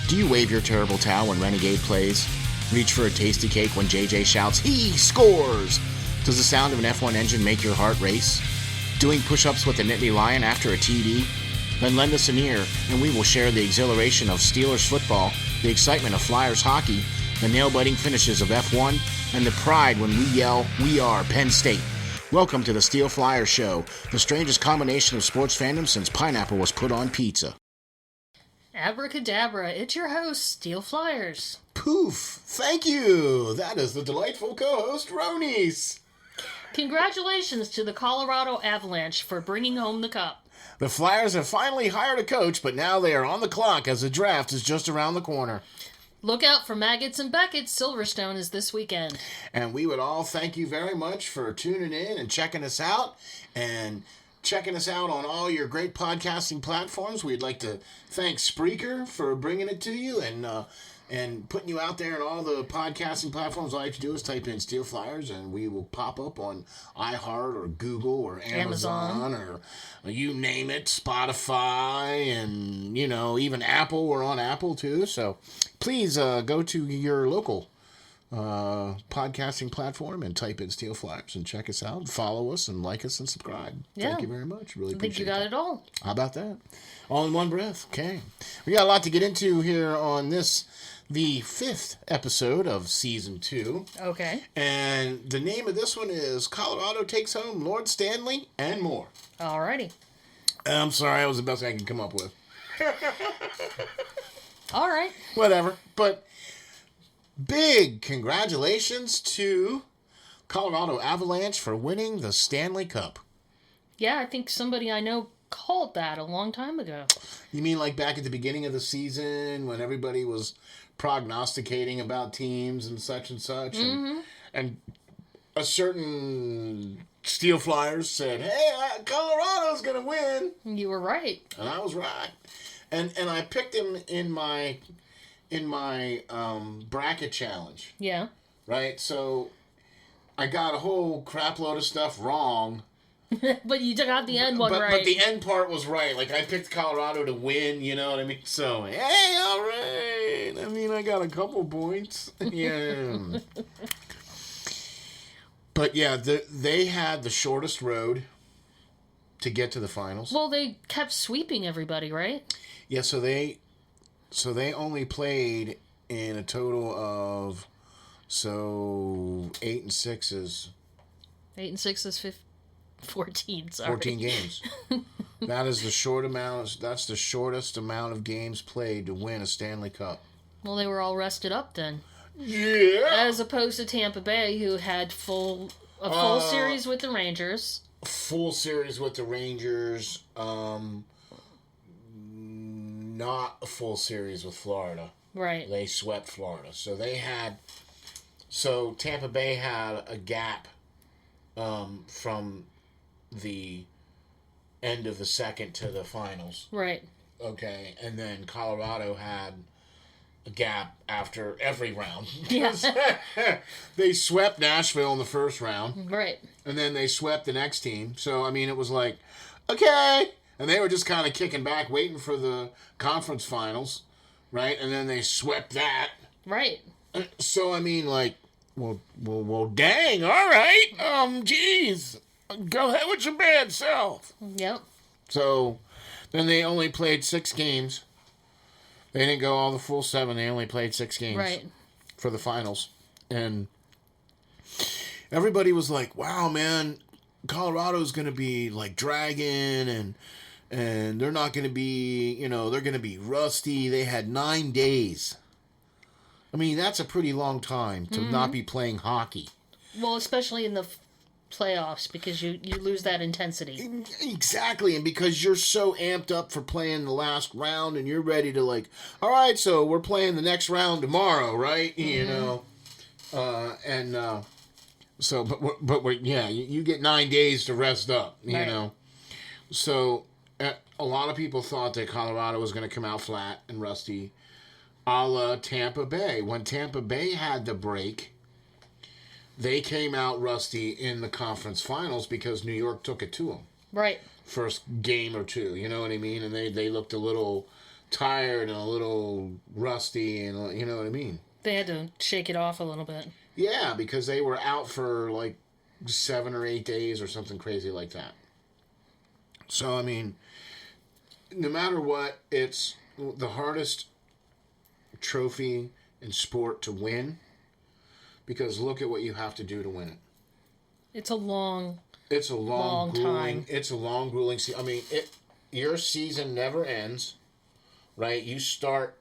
Do you wave your terrible towel when Renegade plays? Reach for a tasty cake when JJ shouts, "He scores!" Does the sound of an F1 engine make your heart race? Doing push-ups with the Nittany Lion after a TD? Then lend us an ear, and we will share the exhilaration of Steelers football, the excitement of Flyers hockey, the nail-biting finishes of F1, and the pride when we yell, "We are Penn State." Welcome to the SteelFlyers Show, the strangest combination of sports fandom since pineapple was put on pizza. Abracadabra, it's your host, SteelFlyers. Poof! Thank you! That is the delightful co-host, Ronies. Congratulations to the Colorado Avalanche for bringing home the cup. The Flyers have finally hired a coach, but now they are on the clock as the draft is just around the corner. Look out for Maggots and Beckett's. Silverstone is this weekend. And we would all thank you very much for tuning in and checking us out. And checking us out on all your great podcasting platforms. We'd like to thank Spreaker for bringing it to you and putting you out there on all the podcasting platforms. All you have to do is type in Steel Flyers and we will pop up on iHeart or Google or Amazon. Or you name it, Spotify, and, you know, even Apple. We're on Apple too. So please go to your local podcasting platform and type in Steel Flyers and check us out, follow us, and like us and subscribe. Yeah. Thank you very much. Really appreciate it. I think you got it all. How about that? All in one breath. Okay. We got a lot to get into here on this, the 5th episode of Season 2. Okay. And the name of this one is Colorado Takes Home Lord Stanley and More. Alrighty. I'm sorry, that was the best I can come up with. All right. Whatever. But big congratulations to Colorado Avalanche for winning the Stanley Cup. Yeah, I think somebody I know called that a long time ago. You mean like back at the beginning of the season when everybody was prognosticating about teams and such? And a certain Steel Flyers said, "Hey, Colorado's going to win." You were right. And I was right. And I picked him in my bracket challenge. Yeah. Right? So I got a whole crap load of stuff wrong. But you got the end one right. But the end part was right. Like, I picked Colorado to win, you know what I mean? So, hey, all right. I mean, I got a couple points. Yeah. But, yeah, they had the shortest road to get to the finals. Well, they kept sweeping everybody, right? Yeah, so they only played in a total of, 8 and 6 is... 8 and 6 is 14, sorry. 14 games. That's the shortest amount of games played to win a Stanley Cup. Well, they were all rested up then. Yeah. As opposed to Tampa Bay, who had full series with the Rangers. Full series with the Rangers. Not a full series with Florida. Right. They swept Florida. So Tampa Bay had a gap from the end of the second to the finals. Right. Okay. And then Colorado had a gap after every round. Yeah. They swept Nashville in the first round. Right. And then they swept the next team. So, I mean, it was like, okay. And they were just kind of kicking back, waiting for the conference finals, right? And then they swept that. Right. So, I mean, like, well, dang, all right. Geez. Go ahead with your bad self. Yep. So, then they only played 6 games. They didn't go all the full 7. They only played 6 games. Right. For the finals. And everybody was like, wow, man, Colorado's going to be, like, dragging, and they're not going to be, you know, they're going to be rusty. They had 9 days. I mean, that's a pretty long time to not be playing hockey. Well, especially in the playoffs, because you lose that intensity. Exactly, and because you're so amped up for playing the last round, and you're ready to, like, all right, so we're playing the next round tomorrow, right? You know, so, but we're, yeah, you get 9 days to rest up, you know. So, a lot of people thought that Colorado was going to come out flat and rusty, a la Tampa Bay. When Tampa Bay had the break, they came out rusty in the conference finals because New York took it to them. Right. First game or two, you know what I mean? And they looked a little tired and a little rusty, and you know what I mean. They had to shake it off a little bit. Yeah, because they were out for like 7 or 8 days or something crazy like that. So I mean, no matter what, it's the hardest trophy in sport to win, because look at what you have to do to win it. It's a long grueling time. It's a long, grueling season. I mean, your season never ends, right? You start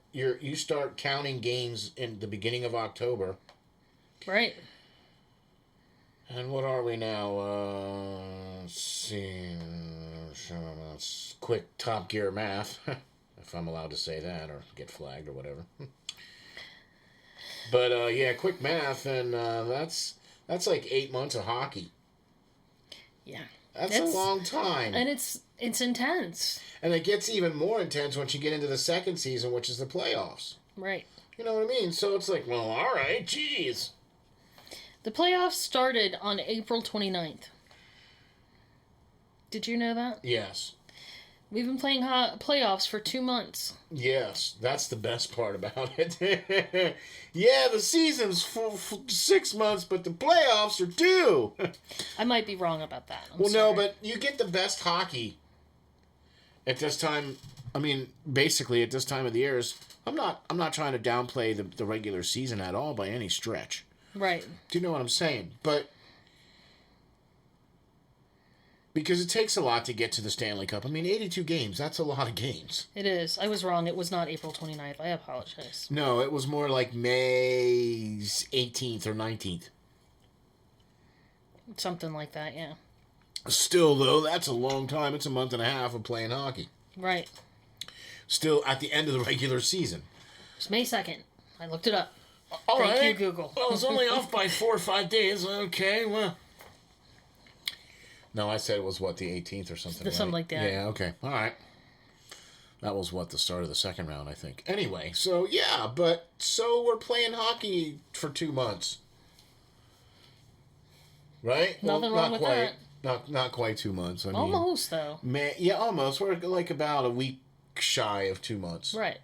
counting games in the beginning of October. Right. And what are we now? Let's see. Quick Top Gear math, if I'm allowed to say that or get flagged or whatever. But yeah, quick math, and that's like 8 months of hockey. Yeah, that's a long time, and it's intense. And it gets even more intense once you get into the second season, which is the playoffs. Right. You know what I mean? So it's like, well, all right, geez. The playoffs started on April 29th. Did you know that? Yes. We've been playing playoffs for 2 months. Yes, that's the best part about it. Yeah, the season's for 6 months, but the playoffs are 2. I might be wrong about that. I'm sorry. No, but you get the best hockey at this time. I mean, basically at this time of the year. I'm not trying to downplay the regular season at all by any stretch. Right. Do you know what I'm saying? But because it takes a lot to get to the Stanley Cup. I mean, 82 games, that's a lot of games. It is. I was wrong. It was not April 29th. I apologize. No, it was more like May 18th or 19th. Something like that, yeah. Still, though, that's a long time. It's a month and a half of playing hockey. Right. Still at the end of the regular season. It's May 2nd. I looked it up. All Thank right. you, Google. Well, it's only off by 4 or 5 days. Okay, well. No, I said it was, what, the 18th or something, Something like that. Yeah, okay. All right. That was, what, the start of the second round, I think. Anyway, so, yeah, so we're playing hockey for 2 months. Right? Nothing wrong with quite. Not quite 2 months. I mean, almost, though. Yeah, almost. We're like about a week shy of 2 months. Right.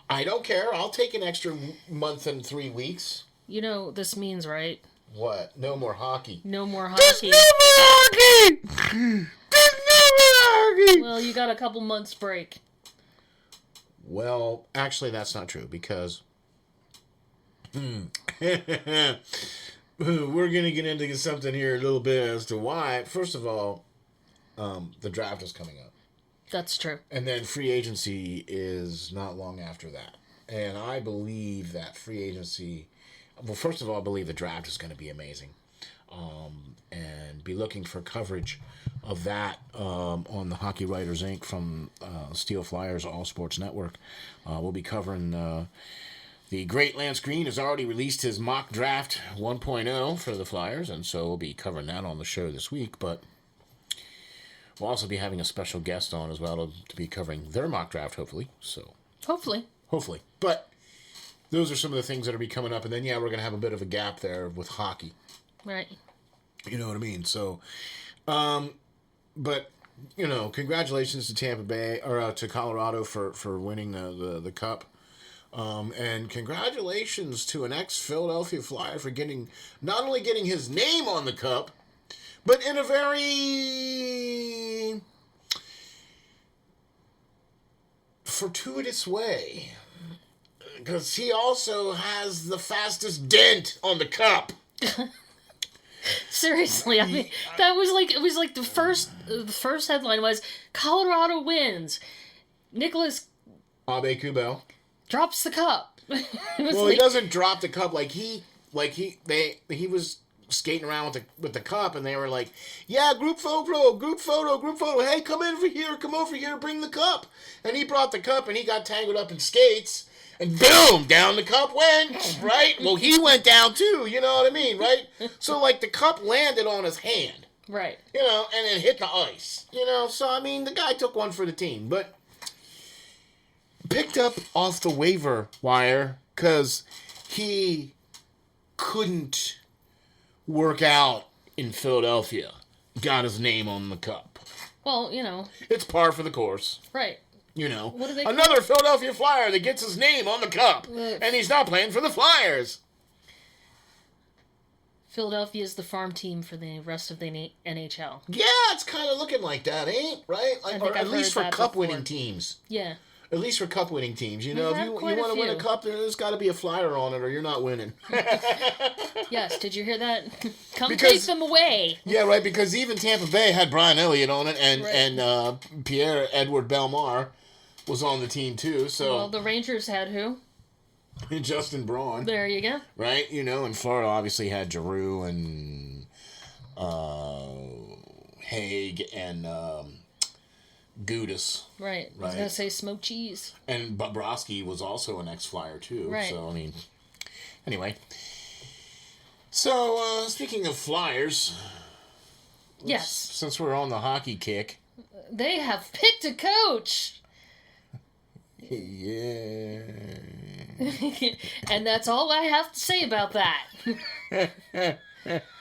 I don't care. I'll take an extra month and 3 weeks. You know, this means, right? What? No more hockey. No more hockey. There's no more hockey! There's no more hockey! Well, you got a couple months break. Well, actually, that's not true, because we're going to get into something here a little bit as to why. First of all, the draft is coming up. That's true. And then free agency is not long after that. And I believe that free agency... Well, first of all, I believe the draft is going to be amazing. And be looking for coverage of that on the Hockey Writers Inc. from SteelFlyers All Sports Network. We'll be covering... the great Lance Green has already released his mock draft 1.0 for the Flyers, and so we'll be covering that on the show this week. But we'll also be having a special guest on as well to be covering their mock draft, hopefully. So Hopefully. But those are some of the things that will be coming up. And then, yeah, we're going to have a bit of a gap there with hockey. Right. You know what I mean? So, but, you know, congratulations to Tampa Bay, or to Colorado for winning the Cup. And congratulations to an ex-Philadelphia Flyer for not only getting his name on the Cup, but in a very fortuitous way. Because he also has the fastest dent on the Cup. Seriously, I mean, that was like, it was like the first headline was, Colorado wins. Nicholas Abe Kubel drops the cup. He doesn't drop the cup he was skating around with the cup, and they were like, yeah, group photo. Hey, come over here, bring the cup. And he brought the cup, and he got tangled up in skates, and boom, down the cup went, right? Well, he went down too, you know what I mean, right? So, like, the cup landed on his hand. Right. You know, and it hit the ice. You know, so, I mean, the guy took one for the team, but picked up off the waiver wire because he couldn't work out in Philadelphia. Got his name on the cup. Well, you know. It's par for the course. Right. You know, What do they another Philadelphia Flyer that gets his name on the cup, and he's not playing for the Flyers. Philadelphia is the farm team for the rest of the NHL. Yeah, it's kind of looking like that, ain't right? Like, or at least for cup-winning teams. Yeah. At least for cup-winning teams. You know, if you want to win a cup, there's got to be a Flyer on it, or you're not winning. Yes, did you hear that? Take them away. Yeah, right, because even Tampa Bay had Brian Elliott on it, and Pierre-Edouard Bellemare was on the team, too. So Well, the Rangers had who? Justin Braun. There you go. Right? You know, and Florida obviously had Giroux and Haig and Gudis. Right. I was going to say smoked cheese. And Bobrovsky was also an ex-Flyer, too. Right. So, I mean, anyway. So, speaking of Flyers. Yes. Since we're on the hockey kick. They have picked a coach. Yeah. And that's all I have to say about that.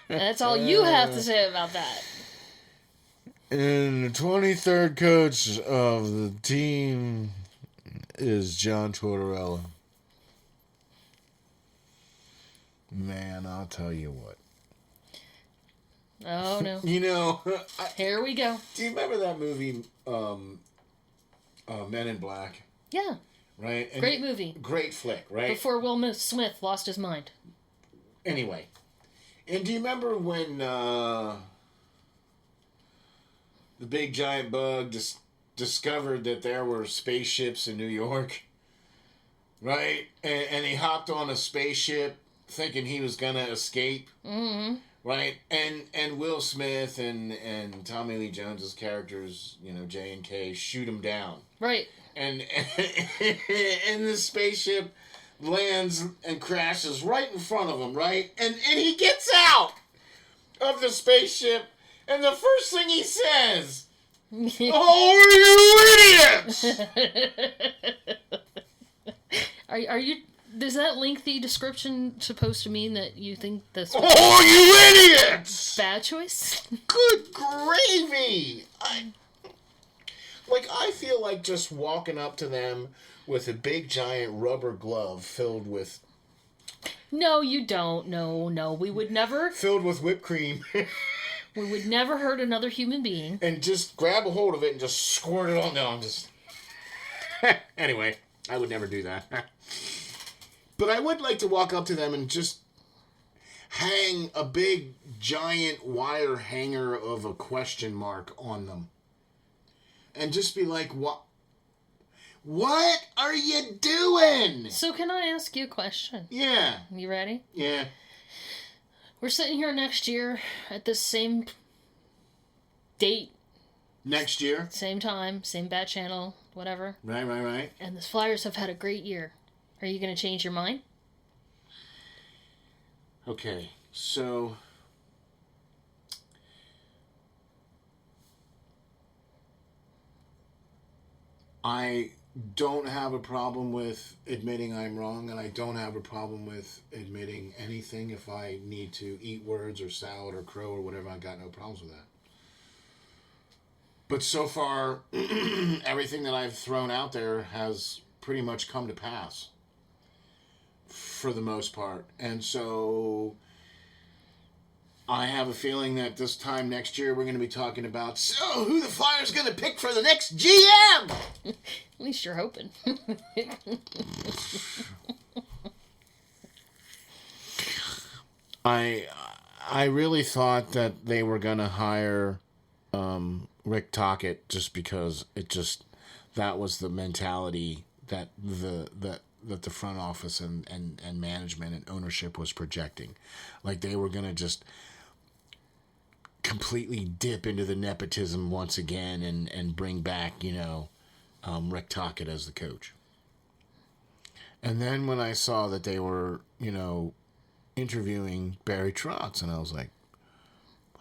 That's all you have to say about that. And the 23rd coach of the team is John Tortorella. Man, I'll tell you what. Oh, no. You know... Here we go. Do you remember that movie, Men in Black? Yeah. Right? And great movie. Great flick, right? Before Will Smith lost his mind. Anyway. And do you remember when the big giant bug discovered that there were spaceships in New York? Right? And he hopped on a spaceship thinking he was going to escape. Mm-hmm. Right? And Will Smith and Tommy Lee Jones's characters, you know, J and K, shoot him down. Right. And the spaceship lands and crashes right in front of him, right? And he gets out of the spaceship, and the first thing he says, "Oh, you idiots!" Are you? Is that lengthy description supposed to mean that you think this? Oh, you idiots! Bad choice. Good gravy! I feel like just walking up to them with a big giant rubber glove filled with... No, you don't. No. We would never... Filled with whipped cream. We would never hurt another human being. And just grab a hold of it and just squirt it on. No, I'm just... Anyway, I would never do that. But I would like to walk up to them and just hang a big giant wire hanger of a question mark on them. And just be like, what are you doing? So can I ask you a question? Yeah. You ready? Yeah. We're sitting here next year at this same date. Next year? Same time, same bat channel, whatever. Right. And the Flyers have had a great year. Are you going to change your mind? Okay, so... I don't have a problem with admitting I'm wrong, and I don't have a problem with admitting anything. If I need to eat words or salad or crow or whatever, I've got no problems with that. But so far, everything that I've thrown out there has pretty much come to pass. For the most part. And so I have a feeling that this time next year we're going to be talking about, so who the Flyers going to pick for the next GM? At least you're hoping. I really thought that they were going to hire Rick Tocchet just because that was the mentality that the front office and management and ownership was projecting. Like they were going to just completely dip into the nepotism once again and bring back, Rick Tocchet as the coach. And then when I saw that they were, interviewing Barry Trotz, and I was like,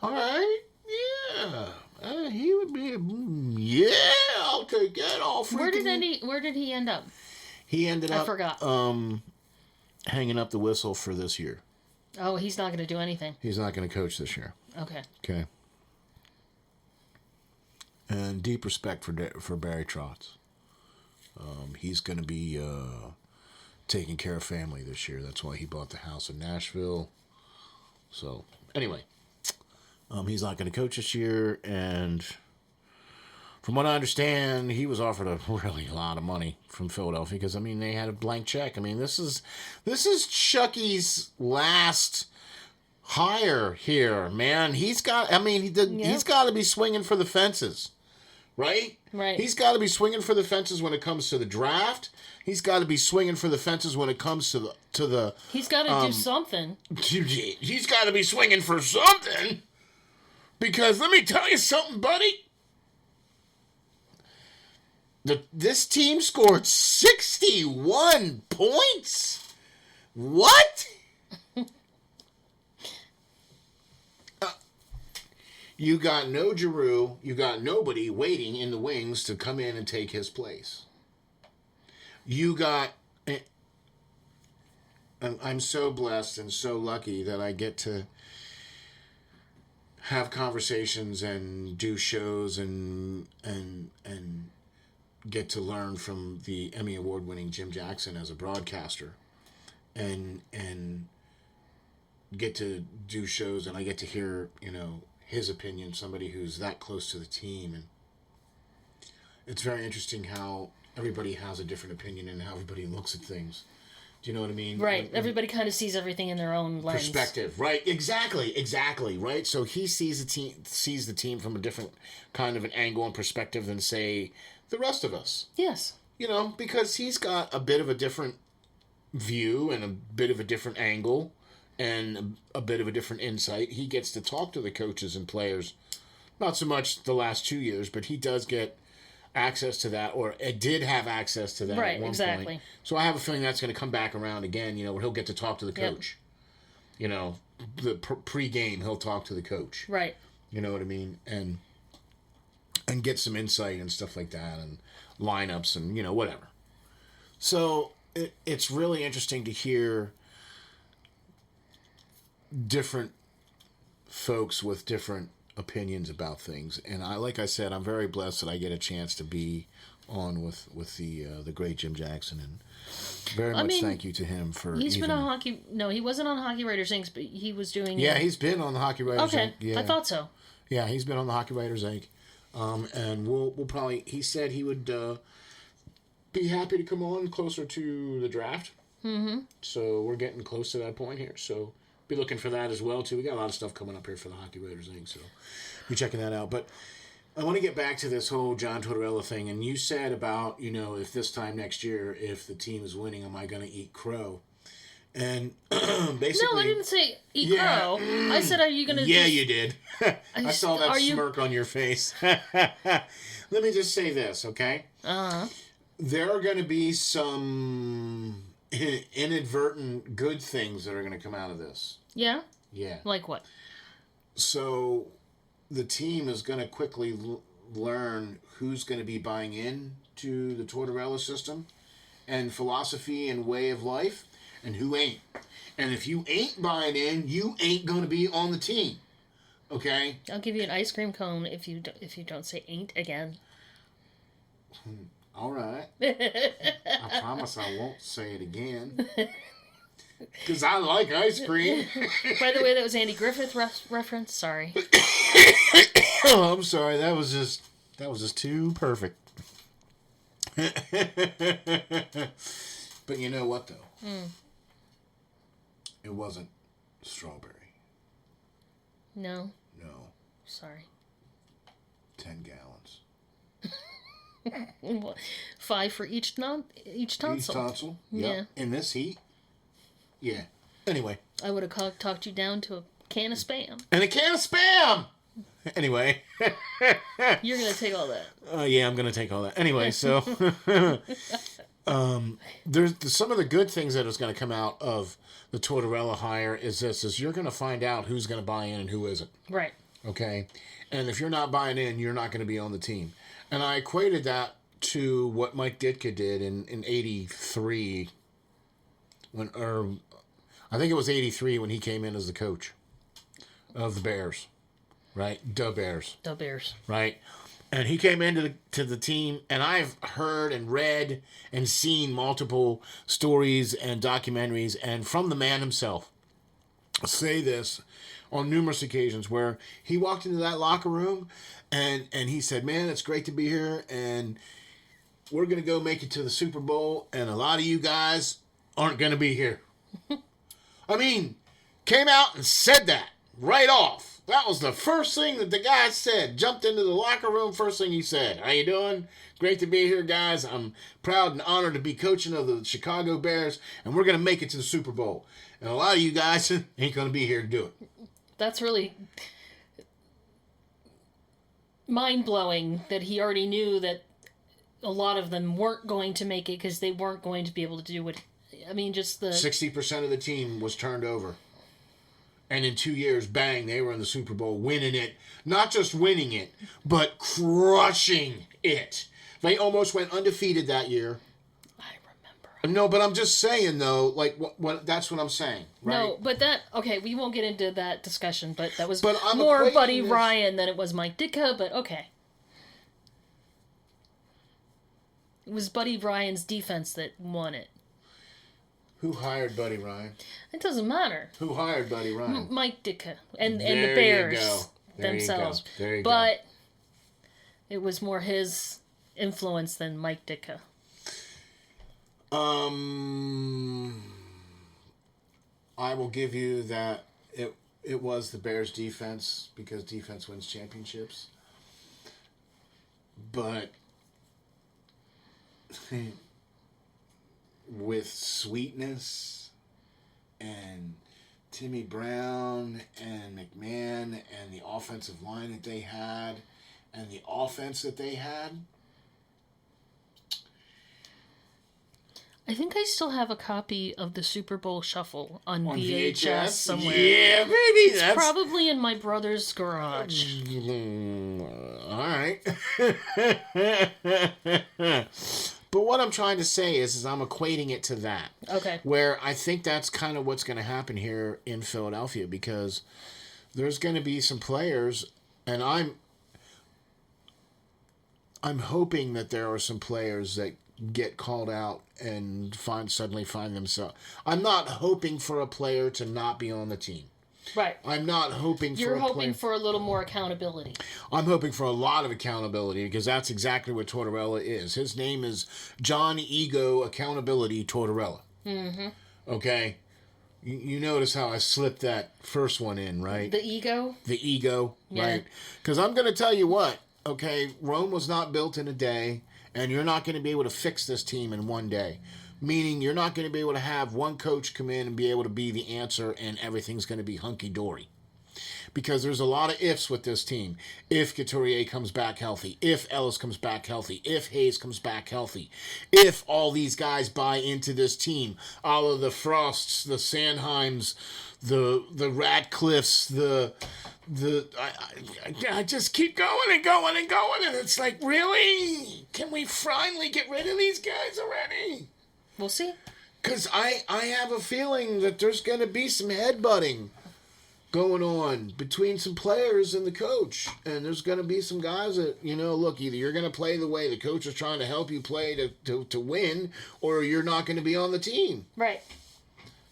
all right, yeah, he would be, I'll take that all freaking... Where did he end up? He ended up... I forgot. Hanging up the whistle for this year. Oh, he's not going to do anything. He's not going to coach this year. Okay. And deep respect for Barry Trotz. He's going to be taking care of family this year. That's why he bought the house in Nashville. So, anyway, he's not going to coach this year, and from what I understand, he was offered a really lot of money from Philadelphia because, I mean, they had a blank check. I mean, this is Chucky's last hire here, man. He's got to be swinging for the fences, right? Right. He's got to be swinging for the fences when it comes to the draft. He's got to be swinging for the fences when it comes to the. He's got to do something. He's got to be swinging for something, because let me tell you something, buddy. This team scored 61 points. What? You got no Giroux. You got nobody waiting in the wings to come in and take his place. You got... I'm so blessed and so lucky that I get to have conversations and do shows and get to learn from the Emmy Award-winning Jim Jackson as a broadcaster, and get to do shows, and I get to hear, his opinion, somebody who's that close to the team. And it's very interesting how everybody has a different opinion and how everybody looks at things. Do you know what I mean? Right. Everybody kind of sees everything in their own lens. Perspective. Right. Exactly. Right. So he sees the team from a different kind of an angle and perspective than, say, the rest of us. Yes. Because he's got a bit of a different view and a bit of a different angle and a bit of a different insight. He gets to talk to the coaches and players, not so much the last 2 years, but he does get access to that, or it did have access to that at one point. So I have a feeling that's going to come back around again, where he'll get to talk to the coach. Yep. The pre-game, he'll talk to the coach. Right. You know what I mean? And get some insight and stuff like that, and lineups and, whatever. So it's really interesting to hear different folks with different opinions about things, and like I said, I'm very blessed that I get a chance to be on with the great Jim Jackson, and very much thank you to him for. He's been on hockey. No, he wasn't on Hockey Writers Inc., but he was doing. Yeah, he's been on the Hockey Writers Inc. Yeah. I thought so. Yeah, he's been on the Hockey Writers Inc. And we'll probably. He said he would be happy to come on closer to the draft. Mm-hmm. So we're getting close to that point here. So be looking for that as well too. We got a lot of stuff coming up here for the Hockey Writers Inc. So be checking that out. But I want to get back to this whole John Tortorella thing. And you said about if this time next year, if the team is winning, am I going to eat crow? And basically, no, I didn't say eat crow. I said, are you going to? Yeah, you did. I saw that smirk on your face. Let me just say this, okay? There are going to be some inadvertent good things that are going to come out of this. Yeah? Yeah. Like what? So the team is going to quickly learn who's going to be buying in to the Tortorella system and philosophy and way of life, and who ain't. And if you ain't buying in, you ain't going to be on the team. Okay? I'll give you an ice cream cone if you don't say ain't again. All right. I promise I won't say it again. Because I like ice cream. By the way, that was Andy Griffith reference. Sorry. Oh, I'm sorry. That was just too perfect. But you know what, though? It wasn't strawberry. No. No. Sorry. 10 gallons. 5 for each tonsil. Each tonsil? Yep. Yeah. In this heat? Yeah. Anyway. I would have talked you down to a can of Spam. And a can of Spam! Anyway. You're going to take all that. Yeah, I'm going to take all that. Anyway, so... there's some of the good things that is going to come out of the Tortorella hire is you're going to find out who's going to buy in and who isn't. Right. Okay? And if you're not buying in, you're not going to be on the team. And I equated that to what Mike Ditka did in 83, I think it was 83 when he came in as the coach of the Bears. Right? The Bears. The Bears. Right? And he came into the team, and I've heard and read and seen multiple stories and documentaries, and from the man himself, say this on numerous occasions, where he walked into that locker room, and he said, "Man, it's great to be here, and we're going to go make it to the Super Bowl, and a lot of you guys aren't going to be here." I mean, came out and said that right off. That was the first thing that the guy said. Jumped into the locker room, first thing he said. "How you doing? Great to be here, guys. I'm proud and honored to be coaching of the Chicago Bears, and we're going to make it to the Super Bowl. And a lot of you guys ain't going to be here to do it." That's really mind-blowing that he already knew that a lot of them weren't going to make it because they weren't going to be able to do what... I mean, just the... 60% of the team was turned over. And in 2 years, bang, they were in the Super Bowl, winning it. Not just winning it, but crushing it. They almost went undefeated that year. I remember. No, but I'm just saying, though, like, what that's what I'm saying, right? No, but that... Okay, we won't get into that discussion, but that was But I'm more equating Buddy this- Ryan than it was Mike Ditka, but okay. It was Buddy Ryan's defense that won it. Who hired Buddy Ryan? It doesn't matter. Who hired Buddy Ryan? Mike Ditka and the There Bears you go. There themselves. You go. There you but it was more his influence than Mike Ditka. I will give you that it was the Bears' defense, because defense wins championships. But with sweetness and Timmy Brown and McMahon and the offensive line that they had and the offense that they had, I think I still have a copy of the Super Bowl Shuffle on VHS somewhere. Yeah, baby. It's probably in my brother's garage. All right. But what I'm trying to say is I'm equating it to that. Okay. Where I think that's kind of what's going to happen here in Philadelphia, because there's going to be some players, and I'm hoping that there are some players that get called out and suddenly find themselves. I'm not hoping for a player to not be on the team. Right. I'm not hoping You're for a hoping for a little more accountability. I'm hoping for a lot of accountability, because that's exactly what Tortorella is. His name is John Ego Accountability Tortorella. Mm-hmm. Okay? You notice how I slipped that first one in, right? The ego? The ego, Yeah. right? Because I'm going to tell you what, okay, Rome was not built in a day, and you're not going to be able to fix this team in one day. Meaning you're not going to be able to have one coach come in and be able to be the answer and everything's going to be hunky-dory. Because there's a lot of ifs with this team. If Couturier comes back healthy, if Ellis comes back healthy, if Hayes comes back healthy, if all these guys buy into this team, all of the Frosts, the Sandheims, the Radcliffes, I just keep going and going and going, and it's like, really? Can we finally get rid of these guys already? We'll see. Because I have a feeling that there's going to be some headbutting going on between some players and the coach. And there's going to be some guys that, look, either you're going to play the way the coach is trying to help you play to win, or you're not going to be on the team. Right.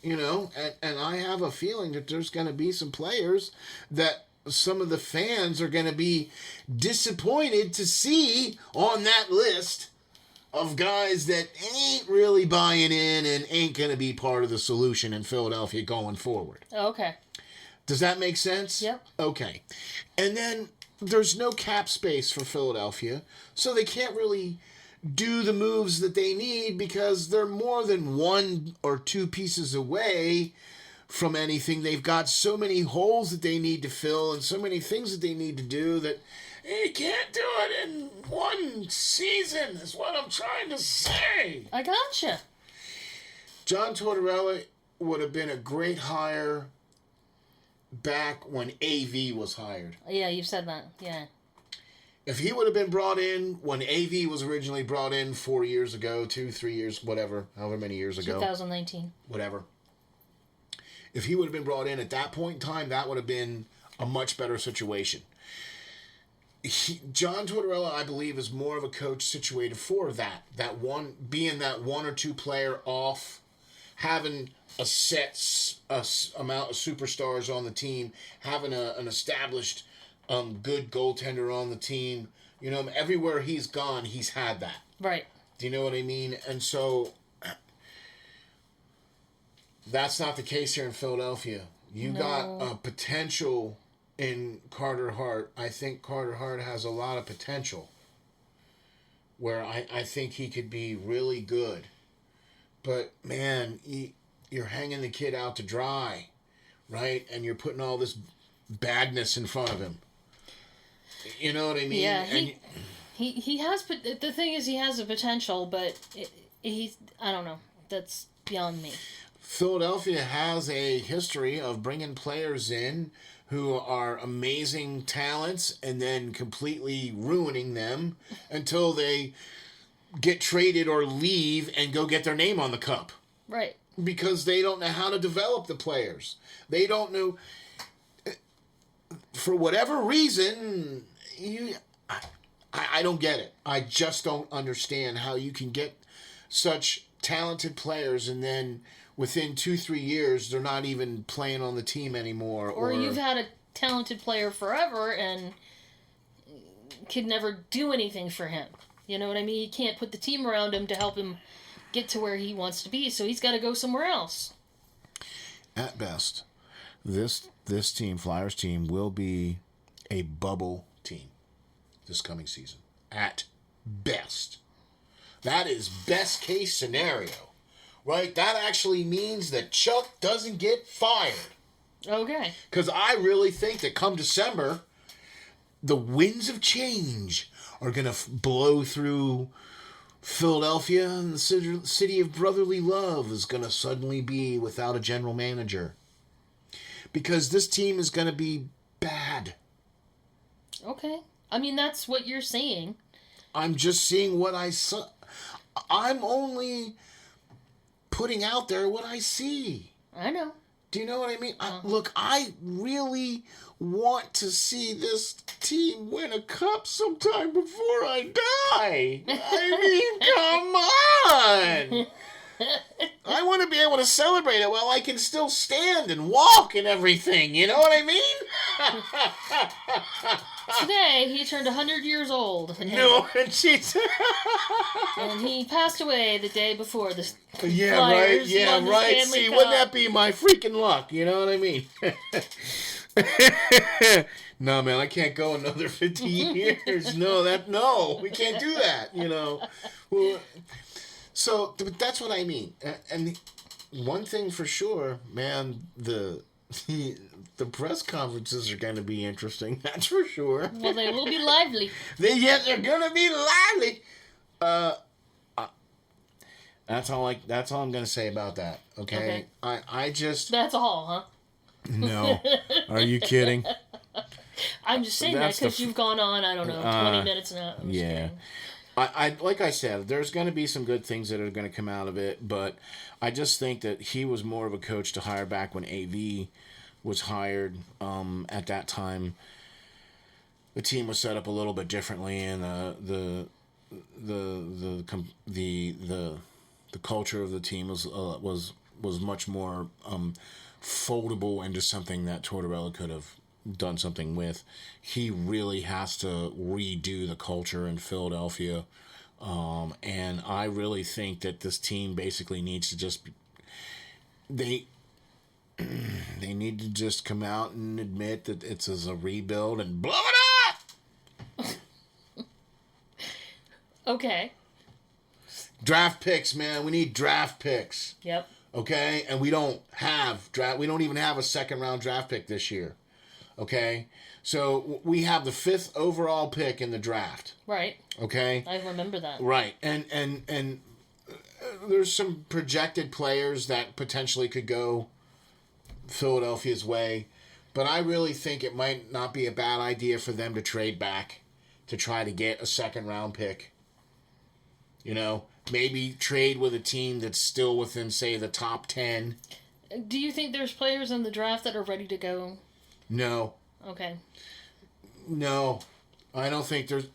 And I have a feeling that there's going to be some players that some of the fans are going to be disappointed to see on that list of guys that ain't really buying in and ain't going to be part of the solution in Philadelphia going forward. Okay. Does that make sense? Yep. Okay. And then there's no cap space for Philadelphia, so they can't really do the moves that they need, because they're more than one or two pieces away from anything. They've got so many holes that they need to fill and so many things that they need to do that you can't do it in one season, is what I'm trying to say. I gotcha. John Tortorella would have been a great hire back when AV was hired. Yeah, you said that. Yeah. If he would have been brought in when AV was originally brought in 4 years ago, 3 years, whatever, however many years ago. 2019. Whatever. If he would have been brought in at that point in time, that would have been a much better situation. John Tortorella, I believe, is more of a coach situated for that. Being that one or two player off, having a set amount of superstars on the team, having an established good goaltender on the team. You know, everywhere he's gone, he's had that. Right. Do you know what I mean? And so that's not the case here in Philadelphia. You got a potential in Carter Hart. I think Carter Hart has a lot of potential where I think he could be really good. But, man, you're hanging the kid out to dry, right? And you're putting all this badness in front of him. You know what I mean? Yeah, he has, but the thing is he has a potential, but he's, I don't know. That's beyond me. Philadelphia has a history of bringing players in who are amazing talents and then completely ruining them until they get traded or leave and go get their name on the cup. Right. Because they don't know how to develop the players. They don't know. For whatever reason, I don't get it. I just don't understand how you can get such talented players and then within 2-3 years they're not even playing on the team anymore. Or you've had a talented player forever and could never do anything for him. You know what I mean? You can't put the team around him to help him get to where he wants to be, so he's got to go somewhere else. At best, this team, Flyers team, will be a bubble team this coming season. At best. That is best case scenario. Right? That actually means that Chuck doesn't get fired. Okay. Because I really think that come December, the winds of change are going to blow through Philadelphia, and the city of brotherly love is going to suddenly be without a general manager. Because this team is going to be bad. Okay. I mean, that's what you're saying. I'm just seeing what I saw. I'm only putting out there what I see. I know. Do you know what I mean? Look, I really want to see this team win a cup sometime before I die. I mean, come on. I want to be able to celebrate it while I can still stand and walk and everything. You know what I mean? Today, he turned 100 years old. And and he passed away the day before the Flyers won the Stanley See, Cup. wouldn't that be my freaking luck? You know what I mean? No, man, I can't go another 15 years. No, we can't do that, you know. Well, so, that's what I mean. And one thing for sure, man, the press conferences are going to be interesting. That's for sure. Well, they will be lively. They're going to be lively. That's all I'm going to say about that. Okay? I just. That's all, huh? No. Are you kidding? I'm just saying that because you've gone on, I don't know, 20 minutes now. Yeah. I like I said, there's going to be some good things that are going to come out of it, but I just think that he was more of a coach to hire back when AV was hired. At that time, the team was set up a little bit differently, and the culture of the team was much more foldable into something that Tortorella could have done something with. He really has to redo the culture in Philadelphia, and I really think that this team basically needs to just they need to just come out and admit that it's as a rebuild and blow it up. Okay. Draft picks, man. We need draft picks. Yep. Okay, and we don't even have a second round draft pick this year. Okay, so we have the 5th overall pick in the draft. Right. Okay. I remember that. Right, and there's some projected players that potentially could go Philadelphia's way, but I really think it might not be a bad idea for them to trade back to try to get a second round pick. You know, maybe trade with a team that's still within, say, the top 10. Do you think there's players in the draft that are ready to go? No. Okay. No. I don't think there's.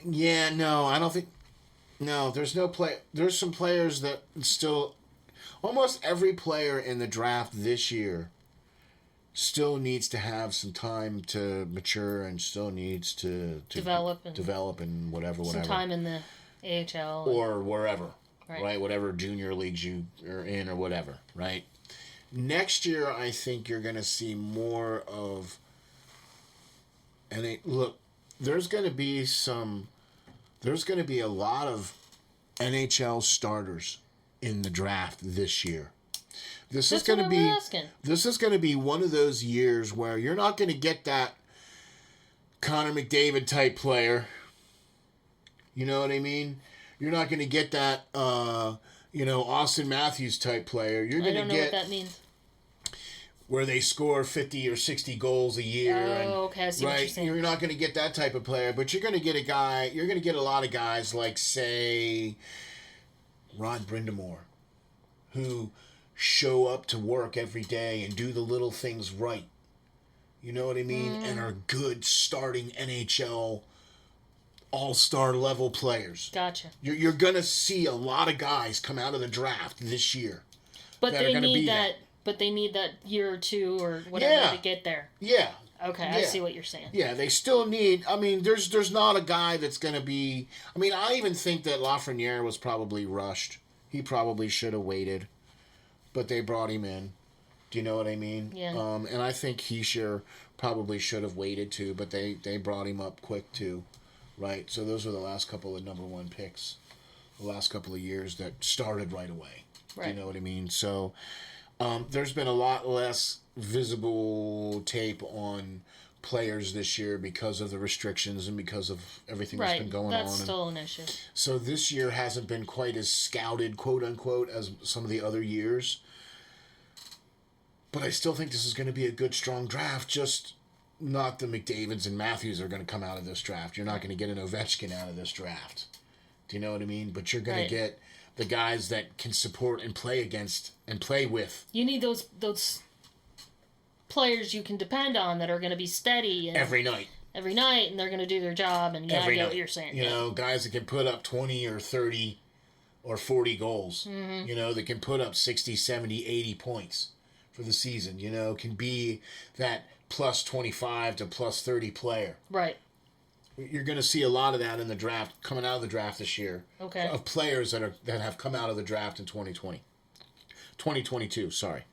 Yeah, no, I don't think. No, there's no play. There's some players that still. Almost every player in the draft this year still needs to have some time to mature and still needs to develop and whatever. Some time in the AHL. Or wherever, right? Whatever junior leagues you are in or whatever, right? Next year, I think you're going to see more of. And look, there's going to be a lot of NHL starters in the draft this year. This is going to be one of those years where you're not going to get that Connor McDavid type player. You know what I mean? You're not going to get that Austin Matthews type player. You're going to get. I don't know what that means. Where they score 50 or 60 goals a year. Okay, I see what you're saying. You're not going to get that type of player, but you're going to get a lot of guys like, say, Rod Brindamore, who show up to work every day and do the little things right. You know what I mean? And are good starting NHL all-star level players. Gotcha. You're going to see a lot of guys come out of the draft this year. But they need that. But they need that year or two or whatever to get there. Yeah. Okay, I see what you're saying. Yeah, they still need. I mean, there's not a guy that's going to be. I mean, I even think that Lafreniere was probably rushed. He probably should have waited, but they brought him in. Do you know what I mean? Yeah. And I think Hischier probably should have waited too, but they brought him up quick too, right? So those were the last couple of number one picks, the last couple of years that started right away. Right. Do you know what I mean? So. There's been a lot less visible tape on players this year because of the restrictions and because of everything that's been going on. That's still an issue. So this year hasn't been quite as scouted, quote unquote, as some of the other years. But I still think this is going to be a good, strong draft. Just not the McDavids and Matthews are going to come out of this draft. You're not going to get an Ovechkin out of this draft. Do you know what I mean? But you're going to get the guys that can support and play against and play with. You need those players you can depend on that are going to be steady. And every night, and they're going to do their job. And I get what you're saying. You know, guys that can put up 20 or 30 or 40 goals. Mm-hmm. You know, that can put up 60, 70, 80 points for the season. You know, can be that plus 25 to plus 30 player. Right. You're going to see a lot of that in the draft, coming out of the draft this year. Okay. Of players that have come out of the draft in 2022, sorry.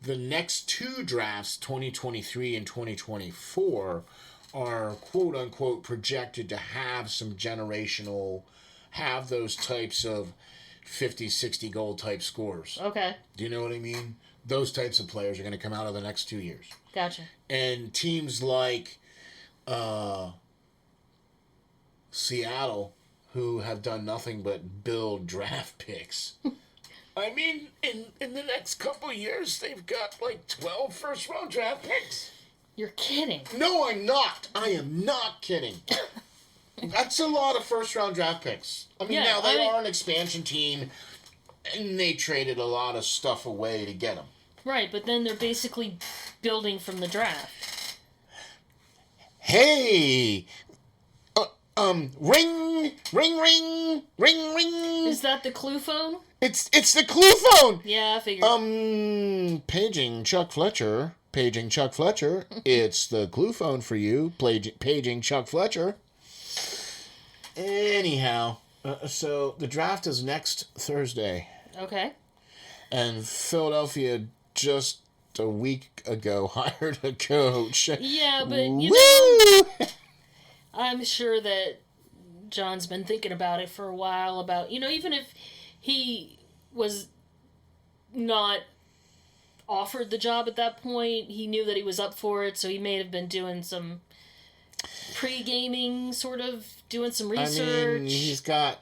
The next two drafts, 2023 and 2024, are quote-unquote projected to have some have those types of 50, 60 goal type scores. Okay. Do you know what I mean? Those types of players are going to come out of the next 2 years. Gotcha. And teams like Seattle, who have done nothing but build draft picks. I mean, in the next couple of years, they've got like 12 first-round draft picks. You're kidding. No, I'm not. I am not kidding. That's a lot of first-round draft picks. I mean, now they are an expansion team, and they traded a lot of stuff away to get them. Right, but then they're basically building from the draft. Hey! Ring, ring, ring, ring, ring. Is that the clue phone? It's the clue phone. Yeah, I figured. Paging Chuck Fletcher. Paging Chuck Fletcher. It's the clue phone for you. Paging Chuck Fletcher. Anyhow, so the draft is next Thursday. Okay. And Philadelphia just a week ago hired a coach. Yeah, but you know, I'm sure that John's been thinking about it for a while about, you know, even if he was not offered the job at that point, he knew that he was up for it, so he may have been doing some pre-gaming, sort of, doing some research. I mean, he's got...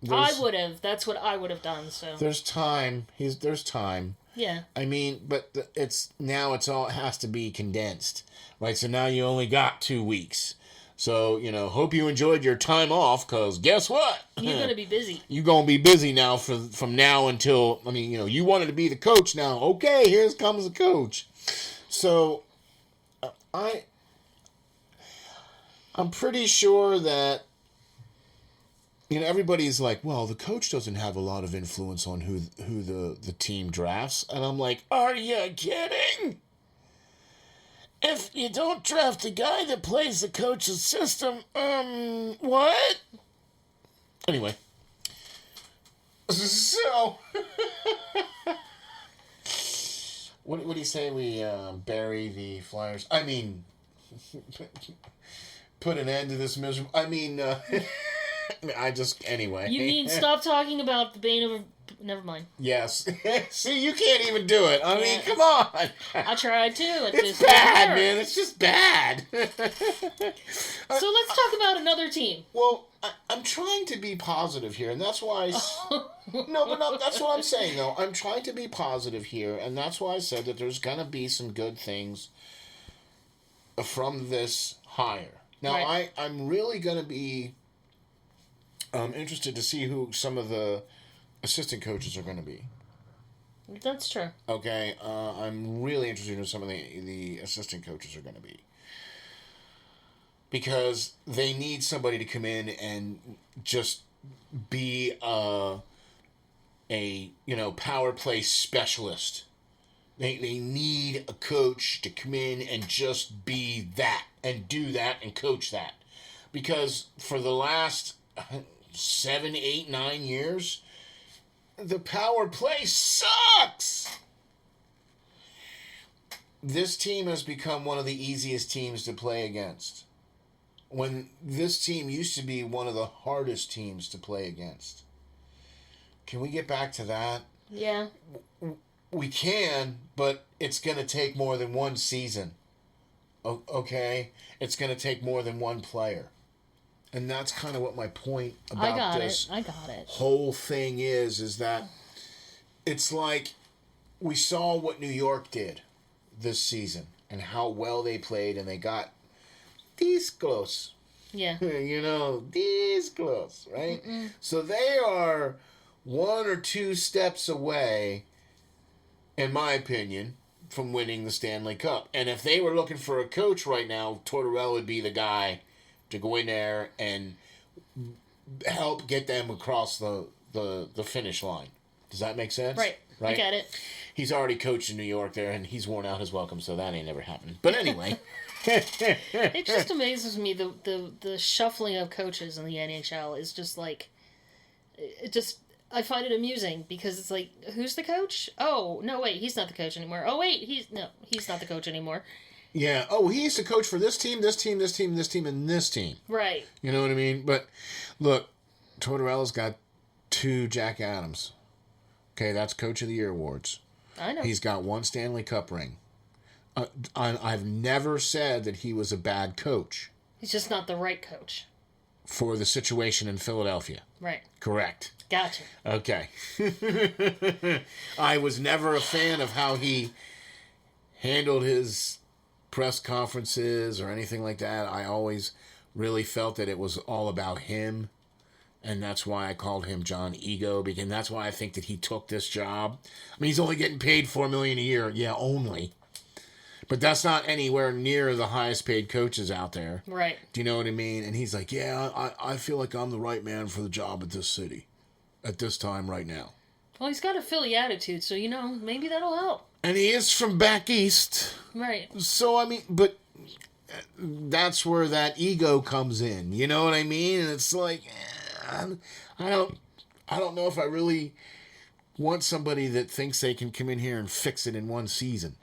I would have. That's what I would have done, so... There's time. There's time. Yeah. I mean, but it has to be condensed, right? So now you only got 2 weeks. So, you know, hope you enjoyed your time off, because guess what? You're going to be busy. You're going to be busy now from now until, I mean, you know, you wanted to be the coach now. Okay, here comes the coach. So, I'm pretty sure that, everybody's like, well, the coach doesn't have a lot of influence on who the team drafts. And I'm like, are you kidding? If you don't draft a guy that plays the coach's system, what? Anyway. So, what do you say we bury the Flyers? I mean, put an end to this miserable... anyway. You mean stop talking about the bane of... Never mind. Yes. See, you can't even do it. I mean, come on. I tried to. It's bad, man. It's just bad. So let's talk about another team. Well, I'm trying to be positive here, and that's why that's what I'm saying, though. I'm trying to be positive here, and that's why I said that there's going to be some good things from this hire. Now, right. I'm really going to be interested to see who some of the assistant coaches are going to be. That's true. Okay, I'm really interested in who some of the assistant coaches are going to be. Because they need somebody to come in and just be a power play specialist. They need a coach to come in and just be that and do that and coach that. Because for the last 7, 8, 9 years, the power play sucks. This team has become one of the easiest teams to play against. When this team used to be one of the hardest teams to play against. Can we get back to that? Yeah. We can, but it's going to take more than one season. Okay? It's going to take more than one player. And that's kind of what my point about this whole thing is that it's like we saw what New York did this season and how well they played, and they got this close. Yeah. This close, right? Mm-mm. So they are 1 or 2 steps away, in my opinion, from winning the Stanley Cup. And if they were looking for a coach right now, Tortorella would be the guy to go in there and help get them across the finish line. Does that make sense? Right. I get it. He's already coached in New York there, and he's worn out his welcome, so that ain't never happened. But anyway. It just amazes me, the shuffling of coaches in the NHL is just like... I find it amusing, because it's like, who's the coach? Oh, no, wait, he's not the coach anymore. Oh, wait, he's not the coach anymore. Yeah. Oh, he's the coach for this team, this team, this team, this team, and this team. Right. You know what I mean? But, look, Tortorella's got 2 Jack Adams. Okay, that's Coach of the Year awards. I know. He's got 1 Stanley Cup ring. I've never said that he was a bad coach. He's just not the right coach. For the situation in Philadelphia. Right. Correct. Gotcha. Okay. I was never a fan of how he handled his press conferences or anything like that. I always really felt that it was all about him. And that's why I called him John Ego, because that's why I think that he took this job. I mean, he's only getting paid $4 million a year. Yeah, only. But that's not anywhere near the highest paid coaches out there. Right. Do you know what I mean? And he's like, yeah, I feel like I'm the right man for the job at this city at this time right now. Well, he's got a Philly attitude, so, maybe that'll help. And he is from back east. Right. So, I mean, but that's where that ego comes in. You know what I mean? And it's like, I don't know if I really want somebody that thinks they can come in here and fix it in one season.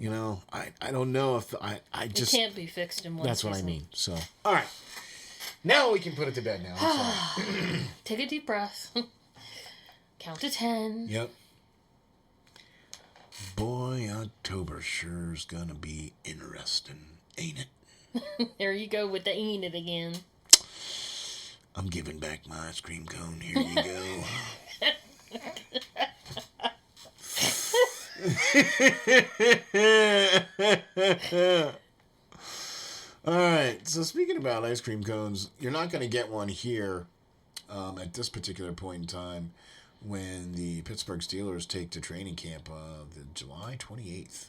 I don't know if I just... It can't be fixed in one season. That's what I mean. So, all right. Now we can put it to bed now. I'm sorry. Take a deep breath. Count to 10. Yep. Boy, October sure's gonna be interesting, ain't it? There you go with the ain't it again. I'm giving back my ice cream cone. Here you go. All right, so speaking about ice cream cones, you're not going to get one here at this particular point in time when the Pittsburgh Steelers take to training camp the July 28th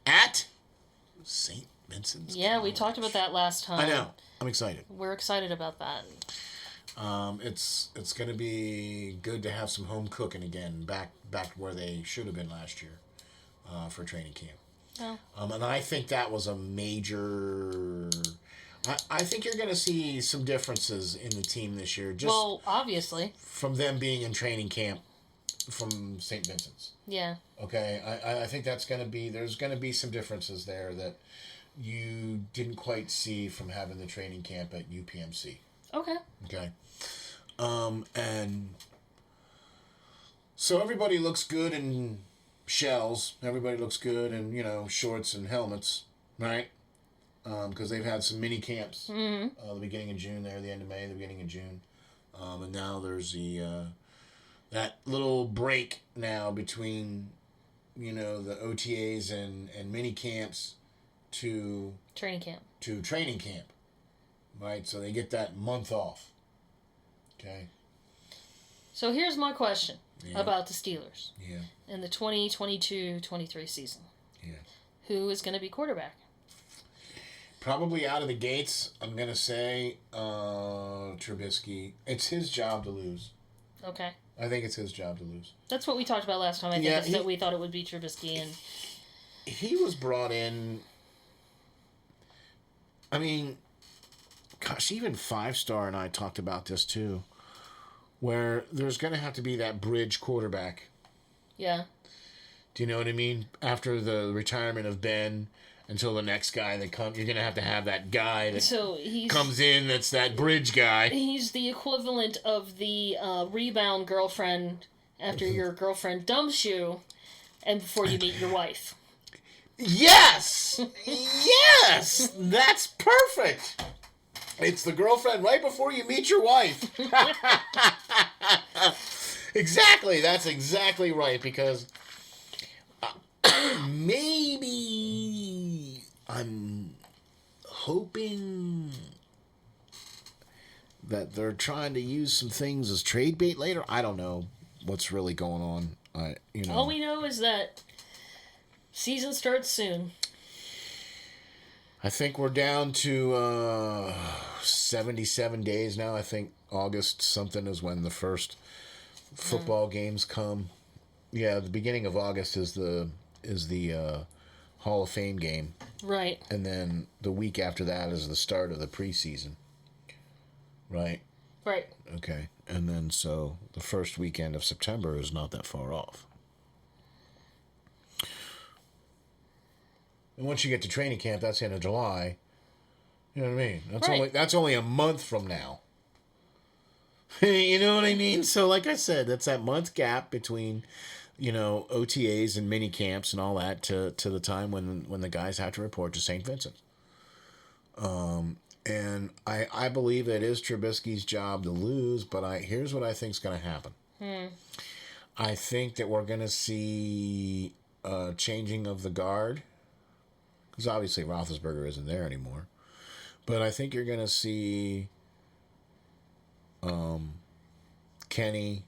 at St. Vincent's. Yeah, we talked about that last time. I know. I'm excited. We're excited about that. It's going to be good to have some home cooking again, back where they should have been last year, for training camp. Oh. And I think that was a major. I think you're going to see some differences in the team this year. Obviously. From them being in training camp from St. Vincent's. Yeah. Okay, I think there's going to be some differences there that you didn't quite see from having the training camp at UPMC. Okay. Okay. And so everybody looks good in shells. Everybody looks good in, shorts and helmets, right? Because they've had some mini camps. The beginning of June there, the end of May, the beginning of June. And now there's that little break now between, the OTAs and mini camps to training camp. Right? So they get that month off. Okay. So here's my question about the Steelers. Yeah. In the 2022-23 season. Yeah. Who is going to be quarterback? Probably out of the gates, I'm going to say Trubisky. It's his job to lose. Okay. I think it's his job to lose. That's what we talked about last time. I think that we thought it would be Trubisky. And he was brought in. I mean, gosh, even 5-Star and I talked about this too, where there's going to have to be that bridge quarterback. Yeah. Do you know what I mean? After the retirement of Ben, until the next guy that comes, you're going to have that guy that comes in that's that bridge guy. He's the equivalent of the rebound girlfriend after your girlfriend dumps you and before you meet your wife. Yes! Yes! That's perfect! It's the girlfriend right before you meet your wife. Exactly. That's exactly right, because maybe I'm hoping that they're trying to use some things as trade bait later. I don't know what's really going on. All we know is that season starts soon. I think we're down to 77 days now. I think August something is when the first football games come. Yeah, the beginning of August is the Hall of Fame game. Right. And then the week after that is the start of the preseason. Right? Right. Okay. And then so the first weekend of September is not that far off. And once you get to training camp, that's the end of July. You know what I mean? That's only a month from now. You know what I mean? So like I said, that's that month gap between, OTAs and mini camps and all that to the time when the guys have to report to St. Vincent. And I believe it is Trubisky's job to lose, but here's what I think is going to happen. I think that we're going to see a changing of the guard. Because obviously Roethlisberger isn't there anymore. But I think you're going to see Kenny